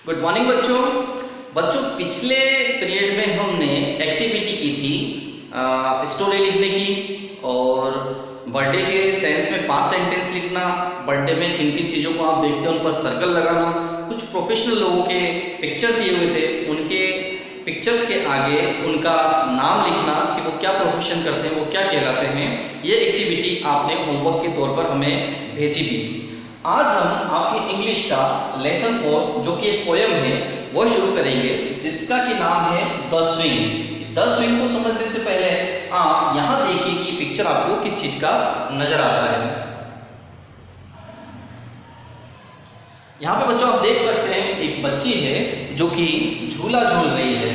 Good morning बच्चों। पिछले period में हमने एक्टिविटी की थी स्टोरी लिखने की और बर्थडे के सेंस में 5 सेंटेंस लिखना, बर्थडे में किन किन चीज़ों को आप देखते हैं उन पर सर्कल लगाना, कुछ प्रोफेशनल लोगों के पिक्चर दिए हुए थे उनके पिक्चर्स के आगे उनका नाम लिखना कि वो क्या प्रोफेशन करते हैं, वो क्या कहलाते हैं। ये एक्टिविटी आपने होमवर्क के तौर पर हमें भेजी थी। आज हम आपकी इंग्लिश का लेसन 4 जो कि एक पोएम है वो शुरू करेंगे जिसका कि नाम है द स्विंग। द स्विंग को समझने से पहले आप यहाँ देखिए कि पिक्चर आपको किस चीज का नजर आता है। यहाँ पे बच्चों आप देख सकते हैं एक बच्ची है जो कि झूला झूल रही है।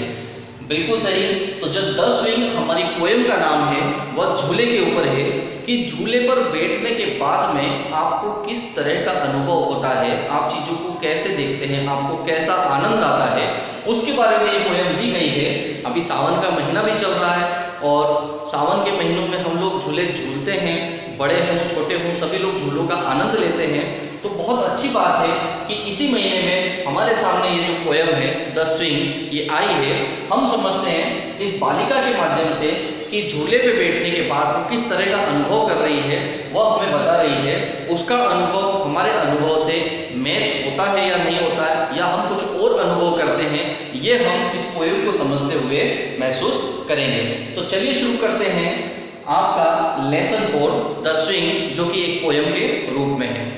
बिल्कुल सही। तो जब द स्विंग हमारी पोएम का नाम है वह झूले के ऊपर है कि झूले पर बैठने के बाद में आपको किस तरह का अनुभव होता है, आप चीज़ों को कैसे देखते हैं, आपको कैसा आनंद आता है, उसके बारे में ये पोएम दी गई है। अभी सावन का महीना भी चल रहा है और सावन के महीनों में हम लोग झूले झूलते हैं, बड़े हों छोटे हों सभी लोग झूलों का आनंद लेते हैं। तो बहुत अच्छी बात है कि इसी महीने में हमारे सामने ये जो पोएम है द स्विंग ये आई है। हम समझते हैं इस बालिका के माध्यम से कि झूले पे बैठने के बाद वो किस तरह का अनुभव कर रही है, वह हमें बता रही है। उसका अनुभव हमारे अनुभव से मैच होता है या नहीं होता है, या हम कुछ और अनुभव करते हैं, ये हम इस पोएम को समझते हुए महसूस करेंगे। तो चलिए शुरू करते हैं आपका लेसन 4 द स्विंग जो कि एक पोएम के रूप में है।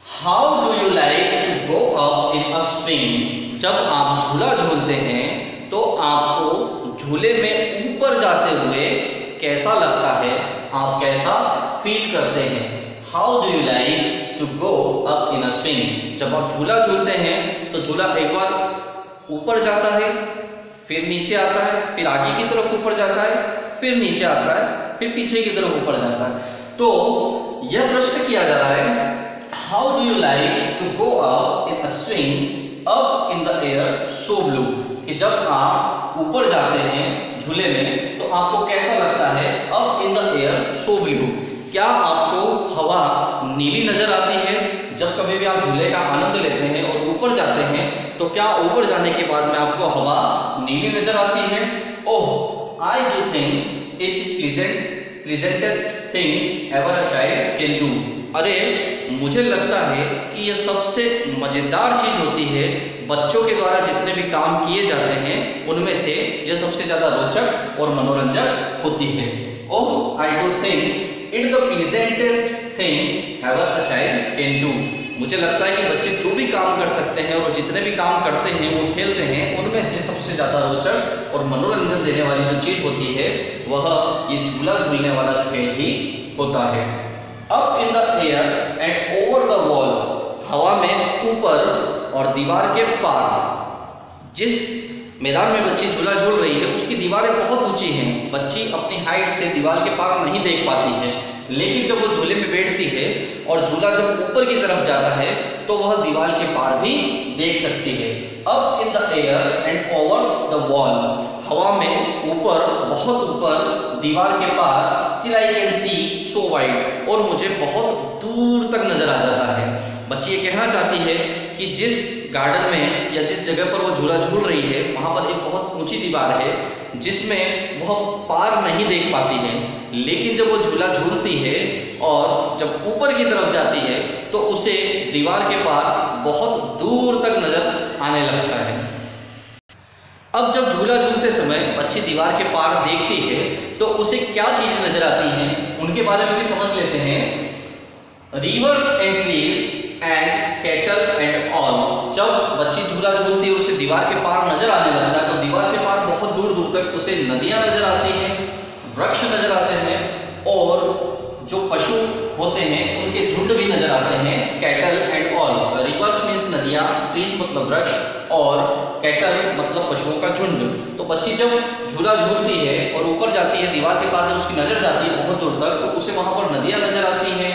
How do you like to go up in a swing. जब आप झूला झूलते हैं तो आपको झूले में ऊपर जाते हुए कैसा लगता है, आप कैसा फील करते हैं। How do you like to go up in a swing. जब आप झूला झूलते हैं तो झूला एक बार ऊपर जाता है, फिर नीचे आता है, फिर आगे की तरफ ऊपर जाता है, फिर नीचे आता है, फिर पीछे की तरफ ऊपर जाता है। तो यह प्रश्न किया जा रहा है how do you like to go up in a swing up in the air so blue. कि जब आप ऊपर जाते हैं झूले में तो आपको कैसा लगता है up in the air so blue. क्या आपको हवा नीली नजर आती है। जब कभी भी आप झूले का आनंद लेते हैं और ऊपर जाते हैं तो क्या ऊपर जाने के बाद में आपको हवा नीली नजर आती है। Oh I do think it is pleasantest thing ever a child can do. अरे मुझे लगता है कि यह सबसे मजेदार चीज होती है, बच्चों के द्वारा जितने भी काम किए जाते हैं उनमें से यह सबसे ज्यादा रोचक और मनोरंजक होती है। Oh I do think it the pleasantest thing ever a child can do. मुझे लगता है कि बच्चे जो भी काम कर सकते हैं और जितने भी काम करते हैं वो खेलते हैं, उनमें से सबसे ज्यादा रोचक और मनोरंजन देने वाली जो चीज होती है वह ये झूला झूलने वाला खेल ही होता है। Up in the air and over the wall. हवा में ऊपर और दीवार के पार। जिस मैदान में बच्ची झूला झूल रही है उसकी दीवारें बहुत ऊंची हैं, बच्ची अपनी हाइट से दीवार के पार नहीं देख पाती है, लेकिन जब वो झूले में बैठती है और झूला जब ऊपर की तरफ जाता है तो वह दीवार के पार भी देख सकती है। Up in the air and over the wall. हवा में ऊपर, बहुत ऊपर, दीवार के पार, till I can see so wide, और मुझे बहुत दूर तक नजर आ जाता है। बच्ची ये कहना चाहती है कि जिस गार्डन में या जिस जगह पर वो झूला झूल रही है वहां पर एक बहुत ऊंची दीवार है जिसमें वह पार नहीं देख पाती है, लेकिन जब वो झूला झूलती है और जब ऊपर की तरफ जाती है तो उसे दीवार के पार बहुत दूर तक नजर आने लगता है। अब जब झूला झूलते समय बच्ची दीवार के पार देखती है तो उसे क्या चीज नजर आती हैं उनके बारे में भी समझ लेते हैं। Reverse and trees and cattle and all. जब बच्ची झूला झूलती है उसे दीवार के पार नजर आने लगता है तो दीवार के पार बहुत दूर दूर तक उसे नदियां नजर आती हैं, वृक्ष नजर आते हैं और जो पशु होते हैं उनके झुंड भी नजर आते हैं। Cattle and all. Reverse means नदियां, ट्रीज मतलब वृक्ष और कैटल मतलब पशुओं का झुंड। तो बच्ची जब झूला झूलती है और ऊपर जाती है दीवार के पार, जब उसकी नजर जाती है बहुत दूर तक तो उसे वहां पर नदियां नजर आती हैं,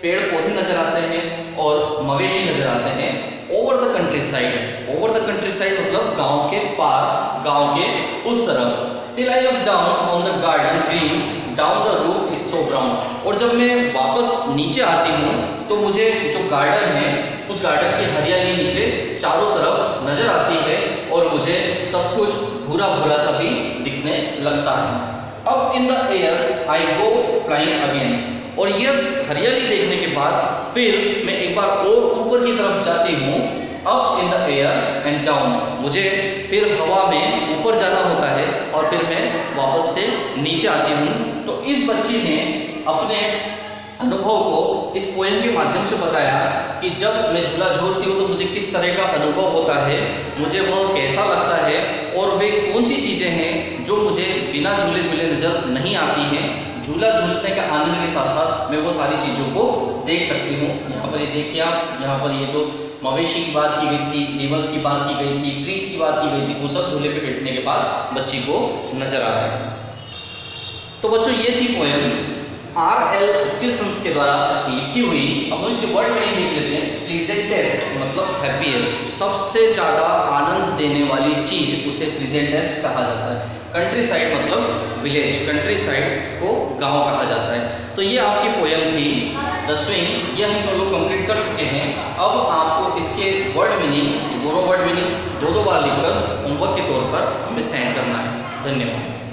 पेड़ पौधे नजर आते हैं और मवेशी नजर आते हैं। Over the country side. Over the country side मतलब गांव के पार, गांव के उस तरफ। till I look down on the garden green, down the roof is so brown। और जब मैं वापस नीचे आती हूँ तो मुझे जो गार्डन है उस गार्डन की हरियाली नीचे चारों तरफ नजर आती है और मुझे सब कुछ भूरा भूरा सा भी दिखने लगता है। अब इन the air I go flying again. और यह हरियाली देखने के बाद फिर मैं एक बार और ऊपर की तरफ जाती हूँ, up in the air and down. मुझे फिर हवा में ऊपर जाना होता है और फिर मैं वापस से नीचे आती हूँ। तो इस बच्ची ने अपने अनुभव को इस पोएम के माध्यम से बताया कि जब मैं झूला झूलती हूँ तो मुझे किस तरह का अनुभव होता है, मुझे वह कैसा लगता है और वे कौन सी चीज़ें हैं जो मुझे बिना झूले झूले नज़र नहीं आती हैं। झूला झूलने का आनंद के साथ साथ मैं वो सारी चीज़ों को देख सकती हूँ। यहाँ पर ये देखिए आप, यहाँ पर ये जो मवेशी की बात की गई थी, रिवर्स की बात की गई थी, ट्रीज की बात की गई थी, वो सब झूले पे बैठने के बाद बच्ची को नजर आ रहा है। तो बच्चों ये थी पोएम R.L. स्टीवंस के द्वारा लिखी हुई। अब हम इसके वर्ड मीनिंग देख लेते हैं। प्लीजेंटेस्ट मतलब हैप्पीएस्ट, सबसे ज़्यादा आनंद देने वाली चीज़ उसे प्लीजेंटेस्ट कहा जाता है। कंट्री साइड मतलब विलेज, कंट्री साइड को गांव कहा जाता है। तो ये आपकी पोएम थी द स्विंग, ये हम लोग कंप्लीट कर चुके हैं। अब आपको इसके वर्ड मीनिंग, दोनों वर्ड मीनिंग दो बार लिखकर होमवर्क के तौर पर हमें सेंड करना है। धन्यवाद।